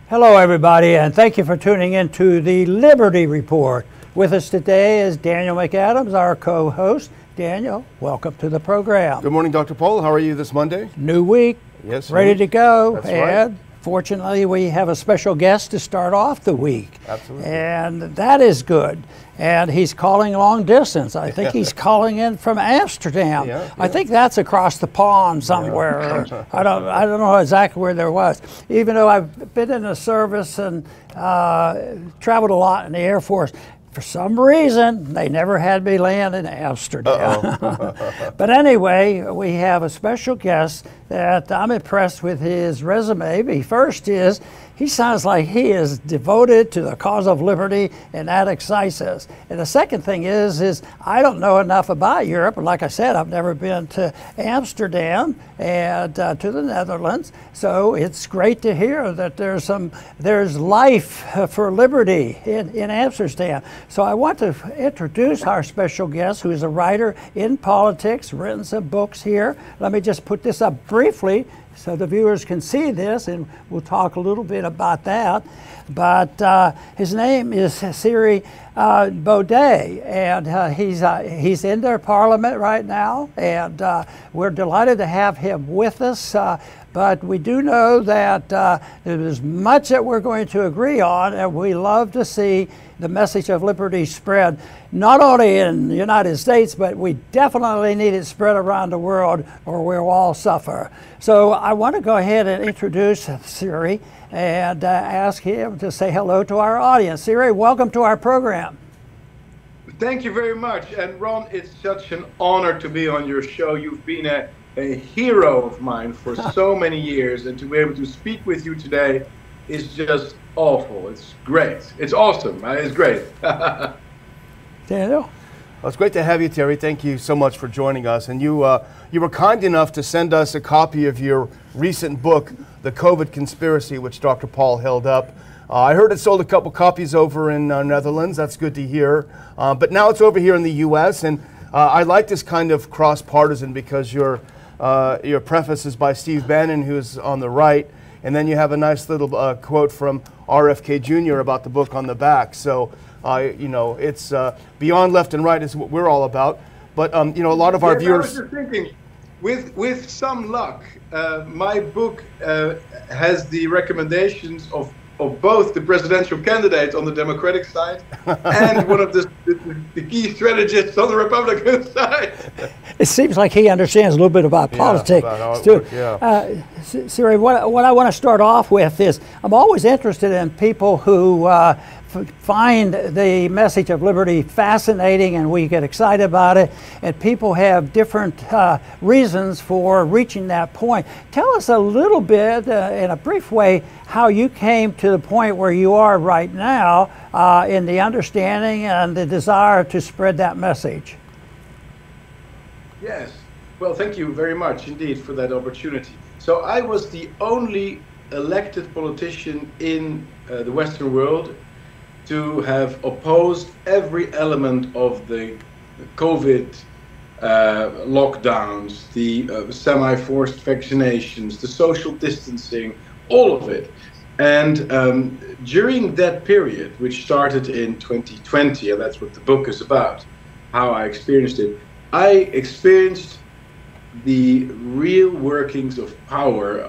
Hello, everybody, and thank you for tuning in to the Liberty Report. With us today is Daniel McAdams, our co-host. Daniel, welcome to the program. Good morning, Dr. Paul. How are you this Monday? New week, yes, ready to go. That's and right. Fortunately, we have a special guest to start off the week. Absolutely. And that is good. And he's calling long distance. I think he's calling in from Amsterdam. Yeah. I think that's across the pond somewhere. I don't know exactly where there was. Even though I've been in the service and traveled a lot in the Air Force, for some reason, they never had me land in Amsterdam. But anyway, we have a special guest that I'm impressed with his resume. The first is, he sounds like he is devoted to the cause of liberty, and that excites us. And the second thing is I don't know enough about Europe. And like I said, I've never been to Amsterdam and to the Netherlands. So it's great to hear that there's life for liberty in Amsterdam. So I want to introduce our special guest, who is a writer in politics, written some books here. Let me just put this up briefly so the viewers can see this, and we'll talk a little bit about that. But his name is Thierry Baudet, and he's in their parliament right now, and we're delighted to have him with us. But we do know that there's much that we're going to agree on, and we love to see the message of liberty spread, not only in the United States, but we definitely need it spread around the world, or we'll all suffer. So I want to go ahead and introduce Thierry and ask him to say hello to our audience. Thierry, welcome to our program. Thank you very much. And Ron, it's such an honor to be on your show. You've been a hero of mine for so many years, and to be able to speak with you today is just awful. It's great. It's awesome. It's great. Daniel? Well, it's great to have you, Thierry. Thank you so much for joining us. And you were kind enough to send us a copy of your recent book, The COVID Conspiracy, which Dr. Paul held up. I heard it sold a couple copies over in Netherlands. That's good to hear. But now it's over here in the U.S. And I like this kind of cross-partisan because your preface is by Steve Bannon, who's on the right, and then you have a nice little quote from RFK Jr. about the book on the back. So, you know, it's beyond left and right is what we're all about. But, you know, a lot of our viewers... I was just thinking, with some luck, my book has the recommendations of both the presidential candidate on the Democratic side and one of the key strategists on the Republican side. It seems like he understands a little bit about politics too. Thierry, what I want to start off with is I'm always interested in people who find the message of liberty fascinating, and we get excited about it, and people have different reasons for reaching that point. Tell us a little bit in a brief way how you came to the point where you are right now in the understanding and the desire to spread that message. Yes, well, thank you very much indeed for that opportunity. So I was the only elected politician in the Western world to have opposed every element of the COVID lockdowns, the semi-forced vaccinations, the social distancing, all of it. And during that period, which started in 2020, and that's what the book is about, how I experienced it, I experienced the real workings of power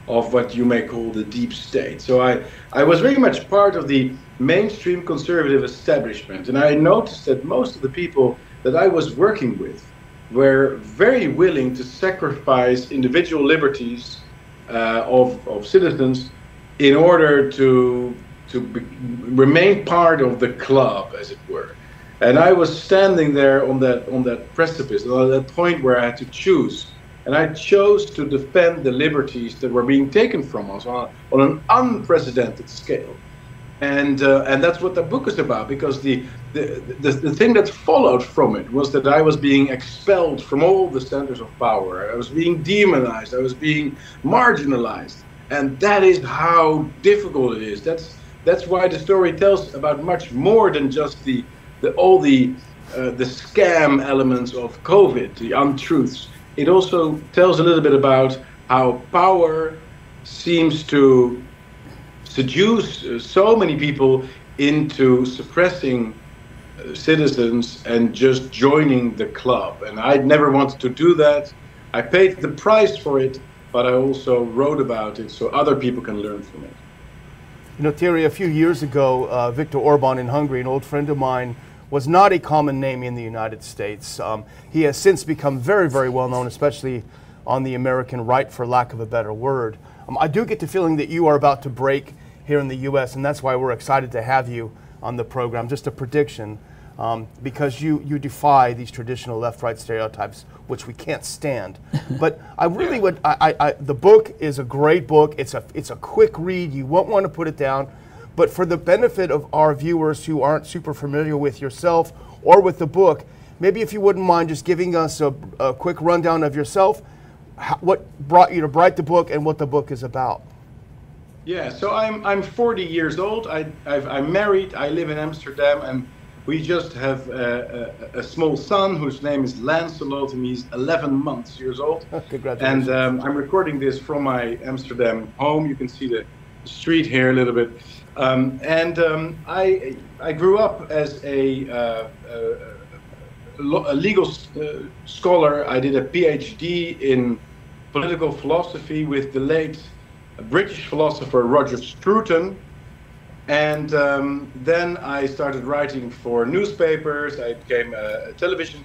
of what you may call the deep state. So I was very much part of the mainstream conservative establishment, and I noticed that most of the people that I was working with were very willing to sacrifice individual liberties of citizens in order to remain part of the club, as it were. And I was standing there on that precipice, on that point where I had to choose. And I chose to defend the liberties that were being taken from us on an unprecedented scale. And that's what the book is about, because the thing that followed from it was that I was being expelled from all the centers of power. I was being demonized. I was being marginalized. And that is how difficult it is. That's why the story tells about much more than just all the scam elements of COVID, the untruths. It also tells a little bit about how power seems to seduce so many people into suppressing citizens and just joining the club. And I never wanted to do that. I paid the price for it, but I also wrote about it so other people can learn from it. You know, Thierry, a few years ago, Viktor Orban in Hungary, an old friend of mine, was not a common name in the United States. He has since become very, very well known, especially on the American right, for lack of a better word. I do get the feeling that you are about to break here in the U.S., and that's why we're excited to have you on the program. Just a prediction, because you defy these traditional left-right stereotypes, which we can't stand. But I really would. The book is a great book. It's a quick read. You won't want to put it down. But for the benefit of our viewers who aren't super familiar with yourself or with the book, maybe if you wouldn't mind just giving us a quick rundown of yourself, what brought you to write the book and what the book is about. Yeah, so I'm 40 years old. I'm married. I live in Amsterdam, and we just have a small son whose name is Lancelot, and he's 11 years old. Congratulations. And I'm recording this from my Amsterdam home. You can see the street here a little bit. I grew up as a legal scholar. I did a PhD in political philosophy with the late British philosopher Roger Scruton, and then I started writing for newspapers. I became a television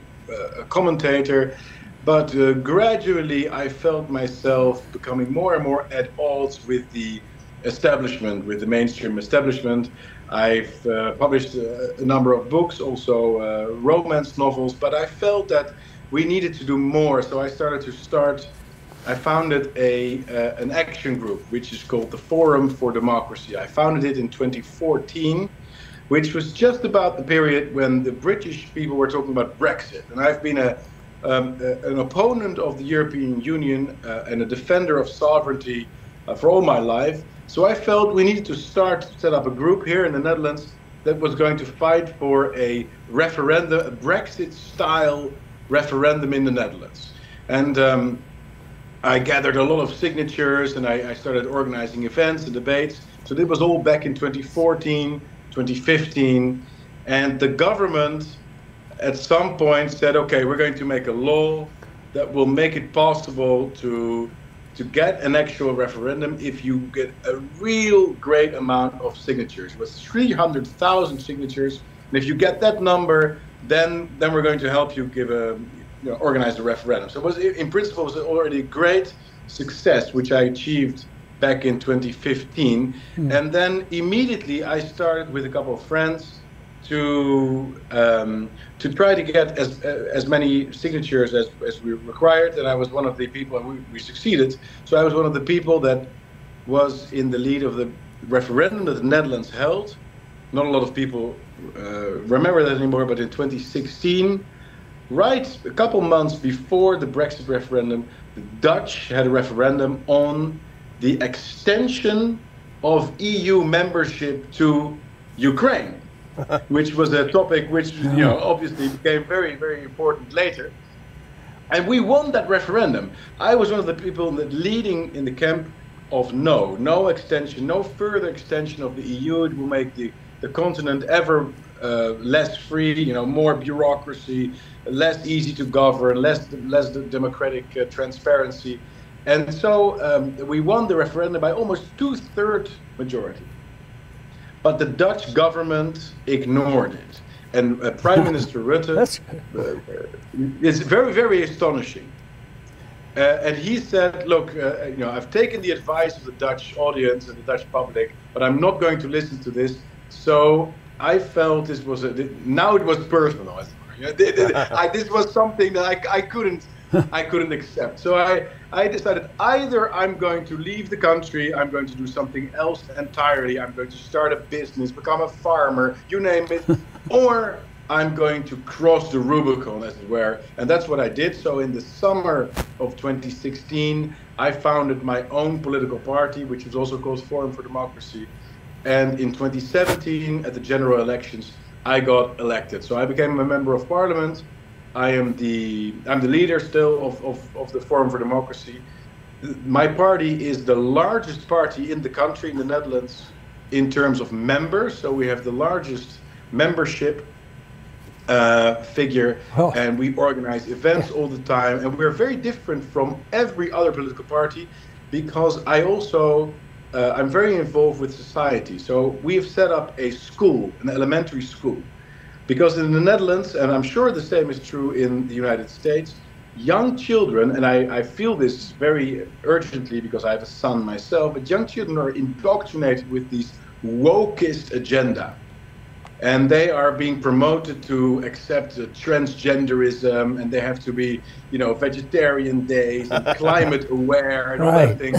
commentator, but gradually I felt myself becoming more and more at odds with the establishment, with the mainstream establishment. I've published a number of books, also romance novels, but I felt that we needed to do more, so I founded an action group, which is called the Forum for Democracy. I founded it in 2014, which was just about the period when the British people were talking about Brexit. And I've been an opponent of the European Union and a defender of sovereignty for all my life. So I felt we needed to set up a group here in the Netherlands that was going to fight for a referendum, a Brexit-style referendum in the Netherlands. And I gathered a lot of signatures, and I started organizing events and debates. So this was all back in 2014, 2015. And the government at some point said, okay, we're going to make a law that will make it possible to get an actual referendum if you get a real great amount of signatures. It was 300,000 signatures. And if you get that number, then we're going to help you organize a referendum. So it was, in principle, it was already a great success, which I achieved back in 2015. And then immediately I started with a couple of friends to try to get as many signatures as we required, and I was one of the people, and we succeeded. So I was one of the people that was in the lead of the referendum that the Netherlands held. Not a lot of people remember that anymore, but in 2016, right a couple months before the Brexit referendum, the Dutch had a referendum on the extension of EU membership to Ukraine. Which was a topic which, obviously became very, very important later. And we won that referendum. I was one of the people leading in the camp of no extension, no further extension of the EU. It will make the continent ever less free, more bureaucracy, less easy to govern, less democratic transparency. And so we won the referendum by almost 2/3 majority. But the Dutch government ignored it. And Prime Minister Rutte is very, very astonishing. And he said, look, I've taken the advice of the Dutch audience and the Dutch public, but I'm not going to listen to this. So I felt this was now it was personal. This was something that I couldn't accept. So I decided either I'm going to leave the country, I'm going to do something else entirely, I'm going to start a business, become a farmer, you name it, or I'm going to cross the Rubicon, as it were. And that's what I did. So in the summer of 2016, I founded my own political party, which was also called Forum for Democracy. And in 2017, at the general elections, I got elected. So I became a member of parliament. I'm the leader still of the Forum for Democracy. My party is the largest party in the country, in the Netherlands, in terms of members. So we have the largest membership figure, and we organize events all the time. And we're very different from every other political party because I'm very involved with society. So we have set up a school, an elementary school, because in the Netherlands, and I'm sure the same is true in the United States, young children, and I feel this very urgently because I have a son myself, but young children are indoctrinated with this wokeist agenda. And they are being promoted to accept transgenderism, and they have to be, vegetarian days and climate aware and all that thing.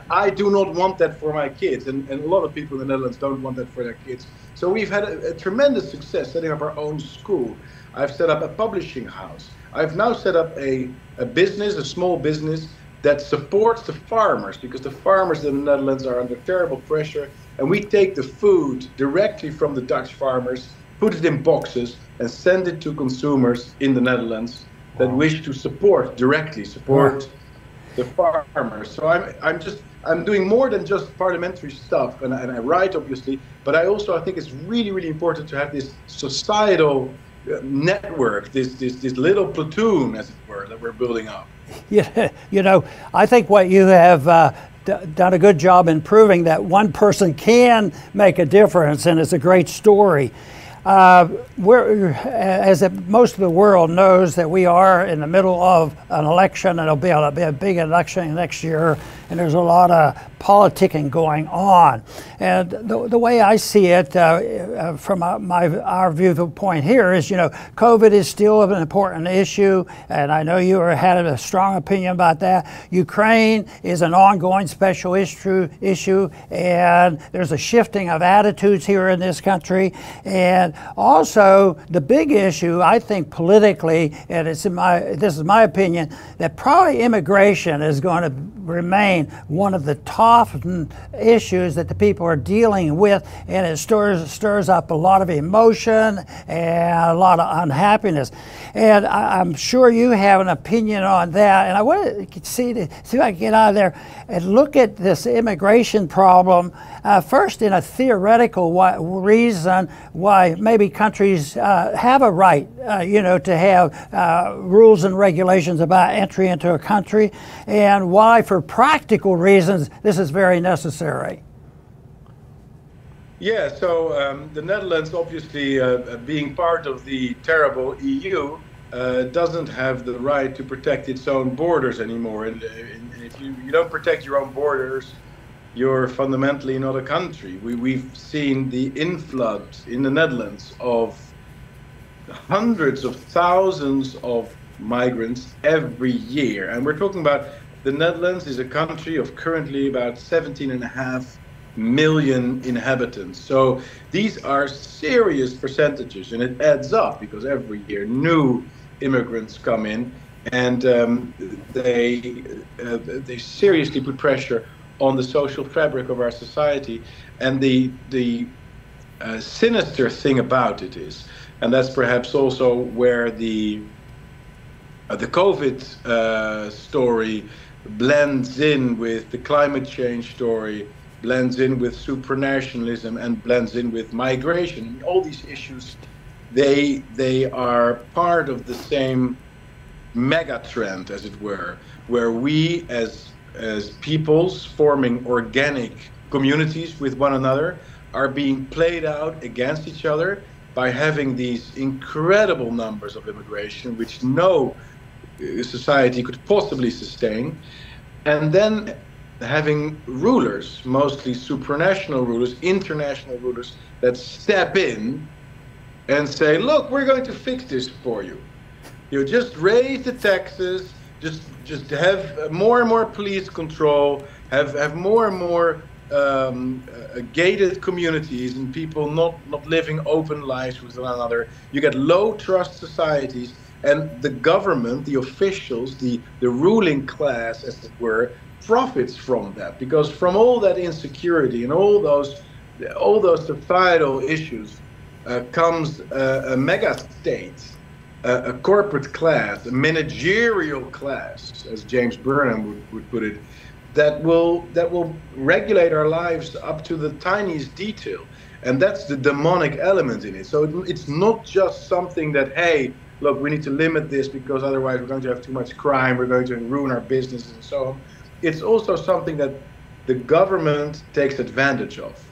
I do not want that for my kids, and a lot of people in the Netherlands don't want that for their kids. So we've had a tremendous success setting up our own school. I've set up a publishing house. I've now set up a business, a small business, that supports the farmers, because the farmers in the Netherlands are under terrible pressure, and we take the food directly from the Dutch farmers, put it in boxes, and send it to consumers in the Netherlands that wish to support the farmers. So I'm doing more than just parliamentary stuff, and I write, obviously, but I think it's really, really important to have this societal network, this little platoon, as it were, that we're building up. Yeah, I think what you have done a good job in proving that one person can make a difference, and it's a great story. Most of the world knows that we are in the middle of an election, and it'll be a big election next year, and there's a lot of politicking going on. And the way I see it from our viewpoint here is, COVID is still an important issue, and I know you had a strong opinion about that. Ukraine is an ongoing special issue, and there's a shifting of attitudes here in this country. And also, the big issue, I think, politically, and this is my opinion, that probably immigration is going to remain one of the top issues that the people are dealing with, and it stirs up a lot of emotion and a lot of unhappiness. And I'm sure you have an opinion on that, and I want to see if I can get out of there and look at this immigration problem first in a theoretical reason why maybe countries have a right, to have rules and regulations about entry into a country, and why, for practical reasons, this is very necessary. Yeah, so the Netherlands, obviously, being part of the terrible EU, doesn't have the right to protect its own borders anymore. And if you don't protect your own borders, you're fundamentally not a country. We've seen the influx in the Netherlands of hundreds of thousands of migrants every year. And we're talking about the Netherlands is a country of currently about 17.5 million inhabitants. So these are serious percentages, and it adds up because every year new immigrants come in, and they seriously put pressure on the social fabric of our society. And the sinister thing about it is, and that's perhaps also where the COVID story blends in with the climate change story, blends in with supranationalism, and blends in with migration. All these issues, they are part of the same mega trend, as it were, where we as peoples forming organic communities with one another are being played out against each other by having these incredible numbers of immigration, which no society could possibly sustain, and then having rulers, mostly supranational rulers, international rulers, that step in and say, look, we're going to fix this for you. You just raise the taxes, just have more and more police control, have more and more gated communities and people not living open lives with one another. You get low trust societies, and the government, the officials, the ruling class, as it were, profits from that, because from all that insecurity and all those societal issues comes a mega state, a corporate class, a managerial class, as James Burnham would put it, that will regulate our lives up to the tiniest detail. And that's the demonic element in it. So it's not just something that, hey, look, we need to limit this because otherwise we're going to have too much crime, we're going to ruin our businesses and so on. It's also something that the government takes advantage of.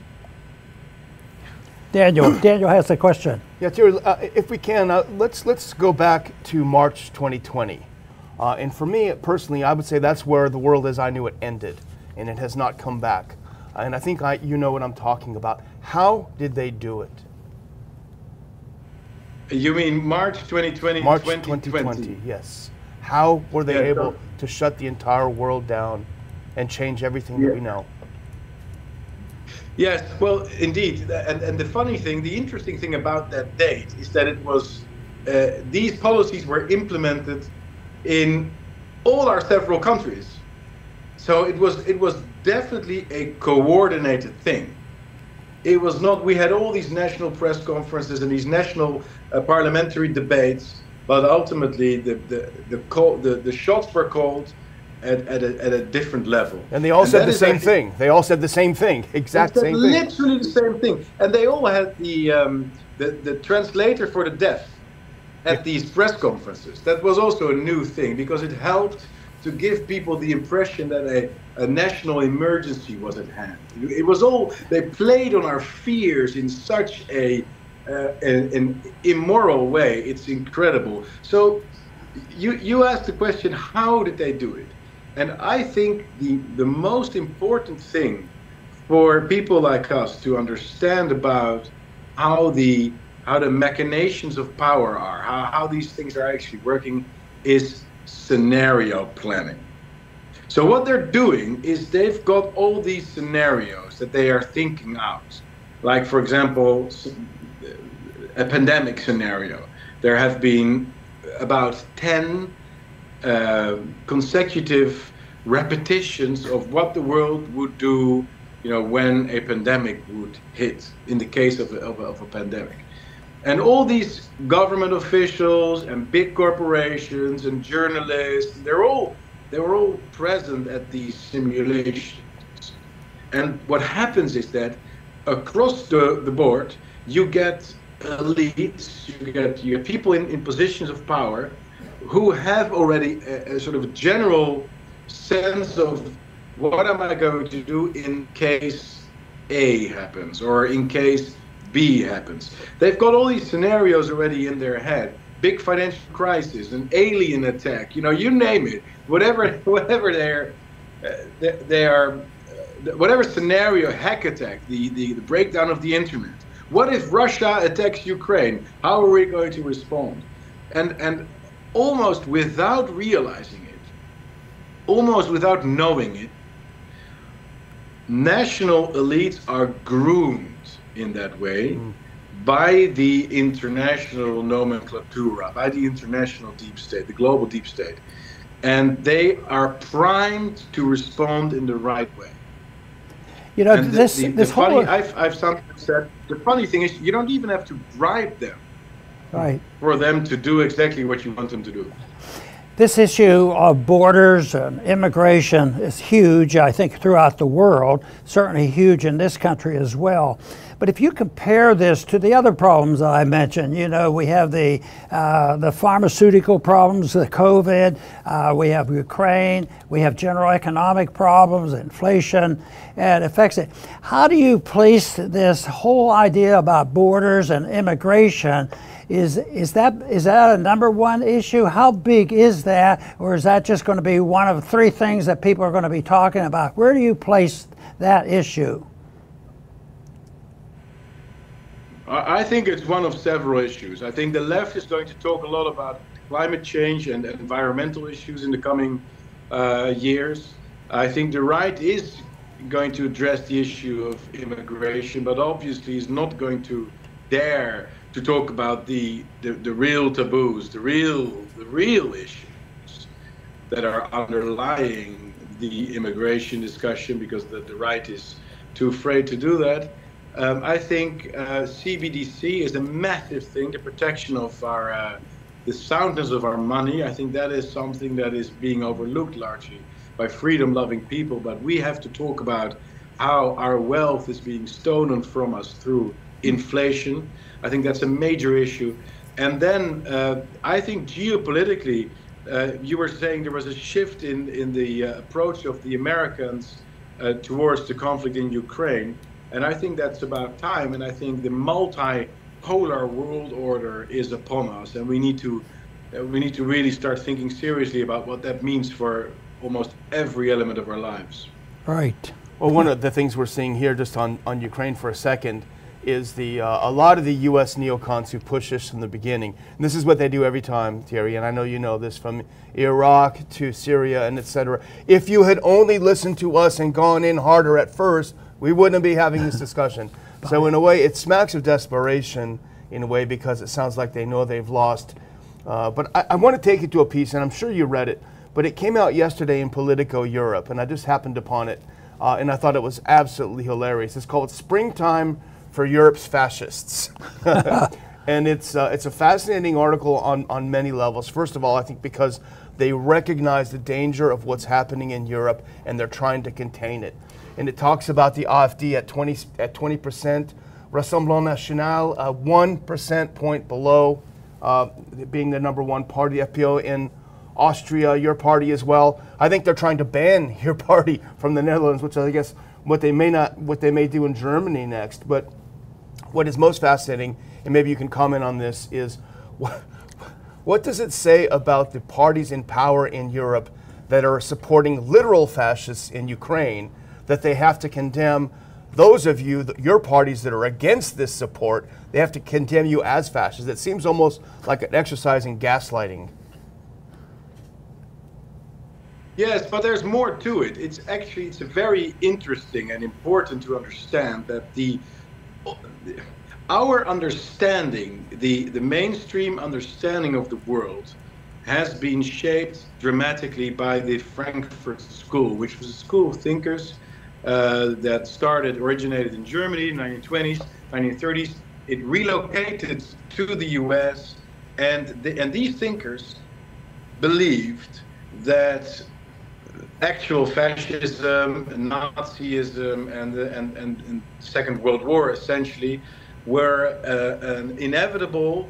Daniel has a question. Yeah, Thierry, if we can, let's go back to March 2020. And for me personally, I would say that's where the world as I knew it ended, and it has not come back. And I think you know what I'm talking about. How did they do it? You mean March 2020? March 2020, yes. How were they able to shut the entire world down and change everything that we know? Yes, well, indeed. And the funny thing, the interesting thing about that date is that it was, these policies were implemented in all our several countries. So it was definitely a coordinated thing. It was not, we had all these national press conferences and these national parliamentary debates, but ultimately the shots were called at a different level. And they all said the same thing. They all said the same thing, exact same thing. Literally the same thing. And they all had the translator for the deaf at these press conferences. That was also a new thing because it helped to give people the impression that a national emergency was at hand. It was all, they played on our fears in such an immoral way. It's incredible. So you asked the question, how did they do it? And I think the most important thing for people like us to understand about how the machinations of power are, how these things are actually working, is scenario planning. So what they're doing is they've got all these scenarios that they are thinking out. Like, for example, a pandemic scenario. There have been about 10 consecutive repetitions of what the world would do, when a pandemic would hit, in the case of a pandemic. And all these government officials and big corporations and journalists, they were all present at these simulations. And what happens is that across the board, you get elites, you get people in positions of power who have already a sort of general sense of what am I going to do in case A happens or in case B happens. They've got all these scenarios already in their head. Big financial crisis, an alien attack, you name it. Whatever whatever scenario, hack attack, the breakdown of the internet. What if Russia attacks Ukraine? How are we going to respond? And almost without realizing it, almost without knowing it, national elites are groomed in that way by the international nomenclatura, by the international deep state, the global deep state. And they are primed to respond in the right way. I've sometimes said, the funny thing is, you don't even have to bribe them for them to do exactly what you want them to do. This issue of borders and immigration is huge, I think, throughout the world, certainly huge in this country as well. But if you compare this to the other problems that I mentioned, we have the pharmaceutical problems, the COVID, we have Ukraine, we have general economic problems, inflation, and it affects it. How do you place this whole idea about borders and immigration? Is that a number one issue? How big is that? Or is that just going to be one of three things that people are going to be talking about? Where do you place that issue? I think it's one of several issues. I think the left is going to talk a lot about climate change and environmental issues in the coming years. I think the right is going to address the issue of immigration, but obviously is not going to dare to talk about the real taboos, the real issues that are underlying the immigration discussion, because the right is too afraid to do that. I think CBDC is a massive thing, the protection of the soundness of our money. I think that is something that is being overlooked largely by freedom-loving people, but we have to talk about how our wealth is being stolen from us through inflation. I think that's a major issue. And then I think geopolitically, you were saying there was a shift in the approach of the Americans towards the conflict in Ukraine. And I think that's about time. And I think the multipolar world order is upon us. And we need to really start thinking seriously about what that means for almost every element of our lives. Right. Well, one of the things we're seeing here, just on Ukraine for a second, is a lot of the U.S. neocons who push this from the beginning. And this is what they do every time, Thierry, and I know you know this, from Iraq to Syria and etc. If you had only listened to us and gone in harder at first, we wouldn't be having this discussion. So in a way, it smacks of desperation in a way, because it sounds like they know they've lost. But I want to take you to a piece, and I'm sure you read it, but it came out yesterday in Politico Europe, and I just happened upon it, and I thought it was absolutely hilarious. It's called Springtime for Europe's Fascists. And it's a fascinating article on many levels. First of all, I think because they recognize the danger of what's happening in Europe, and they're trying to contain it. And it talks about the AfD at 20%, Rassemblement National 1% point below, being the #1 party, FPO in Austria, your party as well. I think they're trying to ban your party from the Netherlands, which I guess what they may do in Germany next. But what is most fascinating, and maybe you can comment on this, is what does it say about the parties in power in Europe that are supporting literal fascists in Ukraine, that they have to condemn those of you, your parties that are against this support, they have to condemn you as fascists? It seems almost like an exercise in gaslighting. Yes, but there's more to it. It's very interesting and important to understand that our understanding, the mainstream understanding of the world, has been shaped dramatically by the Frankfurt School, which was a school of thinkers that originated in Germany in the 1920s, 1930s. It relocated to the US, and these thinkers believed that actual fascism, Nazism, and the Second World War essentially were an inevitable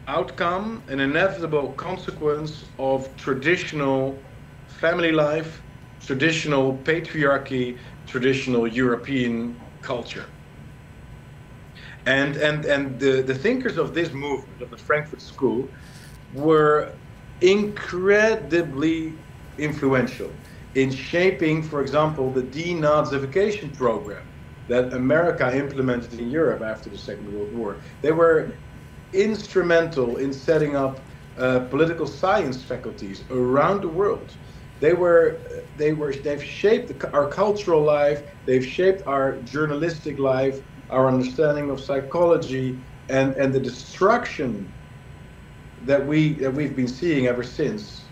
outcome, an inevitable consequence of traditional family life, traditional patriarchy, traditional European culture. And the thinkers of this movement, of the Frankfurt School, were incredibly influential in shaping, for example, the denazification program that America implemented in Europe after the Second World War. They were instrumental in setting up political science faculties around the world. They've shaped our cultural life, they've shaped our journalistic life, our understanding of psychology, and the destruction that we've been seeing ever since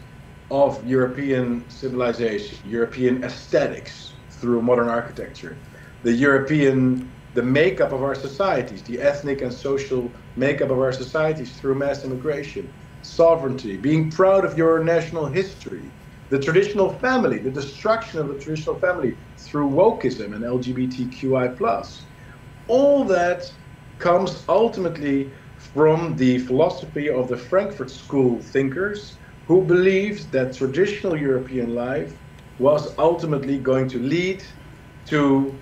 of European civilization, European aesthetics through modern architecture, the makeup of our societies, the ethnic and social makeup of our societies through mass immigration, sovereignty, being proud of your national history, the traditional family, the destruction of the traditional family through wokeism and LGBTQI+. All that comes ultimately from the philosophy of the Frankfurt School thinkers, who believed that traditional European life was ultimately going to lead to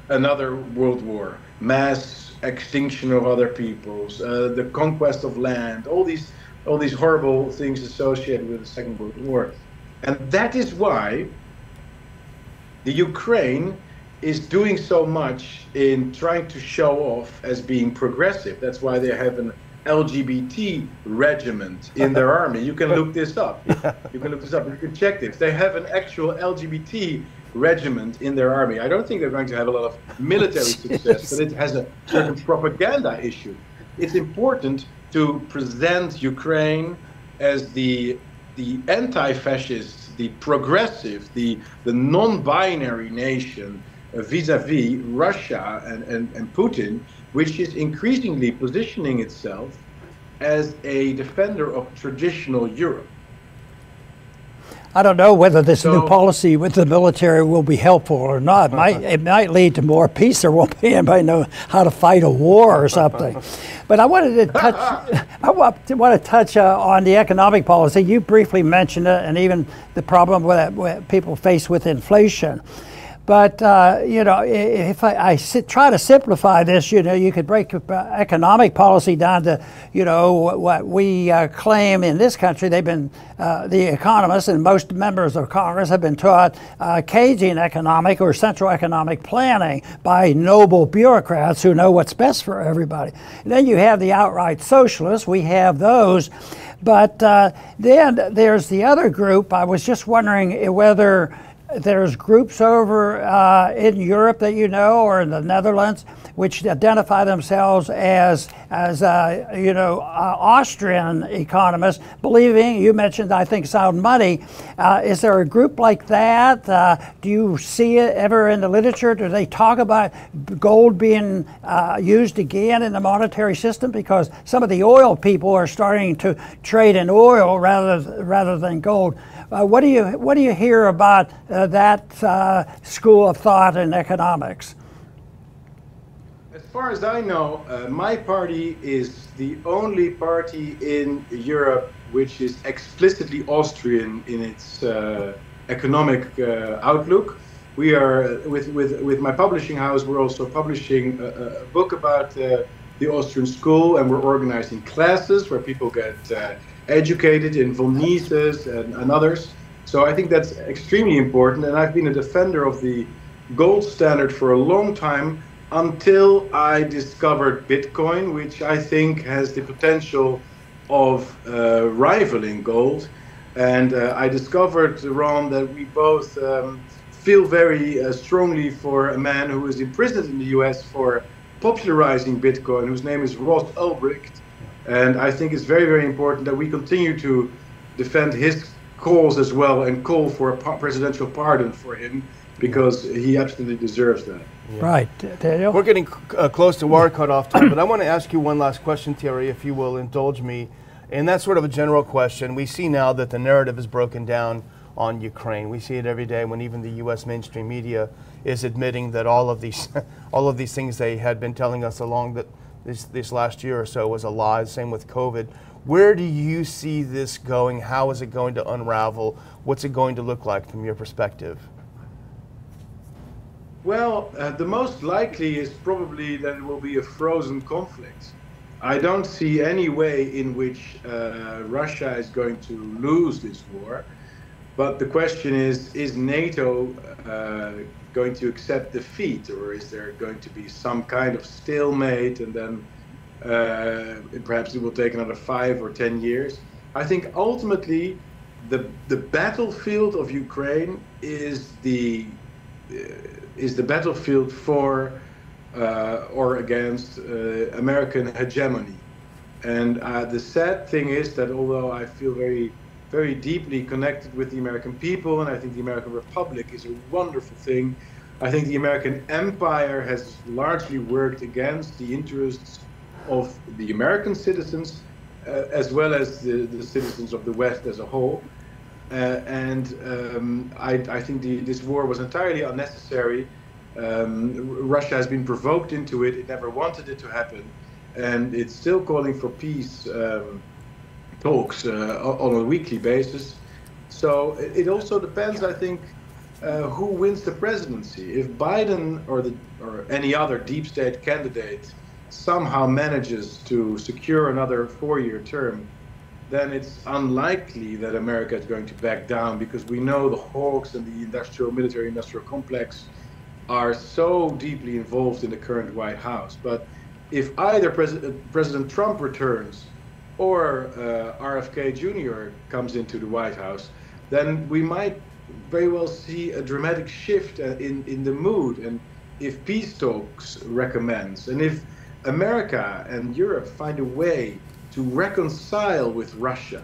another world war, mass extinction of other peoples, the conquest of land, all these horrible things associated with the Second World War. And that is why the Ukraine is doing so much in trying to show off as being progressive. That's why they have an LGBT regiment in their army. You can look this up. You can look this up. You can check this. They have an actual LGBT regiment in their army. I don't think they're going to have a lot of military success, but it has a certain propaganda issue. It's important to present Ukraine as the anti-fascist, the progressive, the non-binary nation vis-a-vis Russia and Putin, which is increasingly positioning itself as a defender of traditional Europe. I don't know whether this So- new policy with the military will be helpful or not. It might lead to more peace. There won't be anybody know how to fight a war or something. But I wanted to touch. want to touch on the economic policy. You briefly mentioned it, and even the problem with people face with inflation. But you know, if I try to simplify this, you know, you could break economic policy down to, you know, what we claim in this country. They've been the economists and most members of Congress have been taught Keynesian economic or central economic planning by noble bureaucrats who know what's best for everybody. And then you have the outright socialists. We have those. But then there's the other group. I was just wondering whether there's groups over in Europe that you know, or in the Netherlands, which identify themselves as you know, Austrian economists, believing, you mentioned, I think, sound money. Is there a group like that? Do you see it ever in the literature? Do they talk about gold being used again in the monetary system? Because some of the oil people are starting to trade in oil rather than gold. What do you hear about that school of thought in economics? As far as I know, my party is the only party in Europe which is explicitly Austrian in its economic outlook. We are, with my publishing house, we're also publishing a book about the Austrian school, and we're organizing classes where people get educated in von Mises and others. So I think that's extremely important, and I've been a defender of the gold standard for a long time, until I discovered Bitcoin, which I think has the potential of rivaling gold. And I discovered, Ron, that we both feel very strongly for a man who is imprisoned in the US for popularizing Bitcoin, whose name is Ross Ulbricht. And I think it's very, very important that we continue to defend his cause as well and call for a presidential pardon for him, because he absolutely deserves that. Yeah. Right, Daniel? We're getting close to our cutoff time, but I want to ask you one last question, Thierry, if you will indulge me. And that's sort of a general question. We see now that the narrative is broken down on Ukraine. We see it every day when even the U.S. mainstream media is admitting that all of these things they had been telling us along this last year or so was a lie. Same with COVID. Where do you see this going? How is it going to unravel? What's it going to look like from your perspective? Well, the most likely is probably that it will be a frozen conflict. I don't see any way in which Russia is going to lose this war. But the question is NATO going to accept defeat, or is there going to be some kind of stalemate, and then perhaps it will take another 5 or 10 years? I think ultimately the battlefield of Ukraine is the battlefield for or against American hegemony. And the sad thing is that although I feel very, very deeply connected with the American people, and I think the American Republic is a wonderful thing, I think the American empire has largely worked against the interests of the American citizens as well as the citizens of the West as a whole. I think this war was entirely unnecessary. Russia has been provoked into it. It never wanted it to happen. And it's still calling for peace talks on a weekly basis. So it also depends, I think, who wins the presidency. If Biden or any other deep state candidate somehow manages to secure another 4-year term, then it's unlikely that America is going to back down, because we know the hawks and the military-industrial complex are so deeply involved in the current White House. But if either President Trump returns or RFK Jr. comes into the White House, then we might very well see a dramatic shift in the mood, and if peace talks recommence, and if America and Europe find a way to reconcile with Russia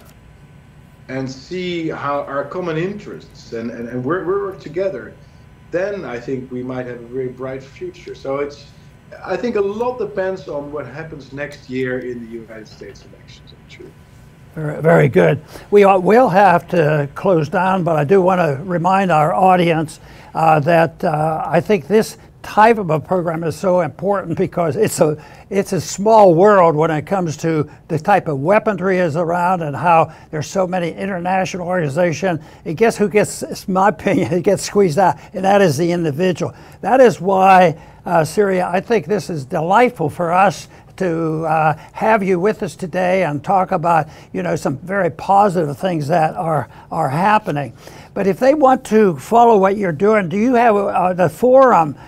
and see how our common interests and work together, then I think we might have a very bright future. So I think a lot depends on what happens next year in the United States elections, actually. Very, very good. We'll have to close down, but I do want to remind our audience that I think this type of a program is so important because it's a small world when it comes to the type of weaponry is around and how there's so many international organizations. And guess who gets, it's my opinion, it gets squeezed out, and that is the individual. That is why, Syria, I think this is delightful for us to have you with us today and talk about, you know, some very positive things that are happening. But if they want to follow what you're doing, do you have the Forum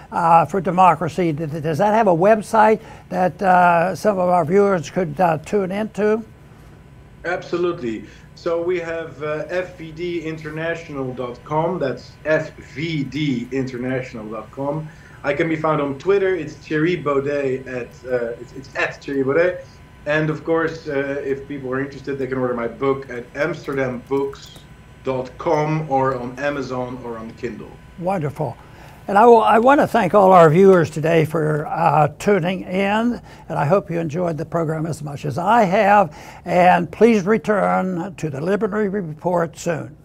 for Democracy? Does that have a website that some of our viewers could tune into? Absolutely. So we have fvdinternational.com. That's fvdinternational.com. I can be found on Twitter. It's Thierry Baudet it's at Thierry Baudet. And of course, if people are interested, they can order my book at amsterdambooks.com or on Amazon or on Kindle. Wonderful. And I want to thank all our viewers today for tuning in, and I hope you enjoyed the program as much as I have. And please return to the Liberty Report soon.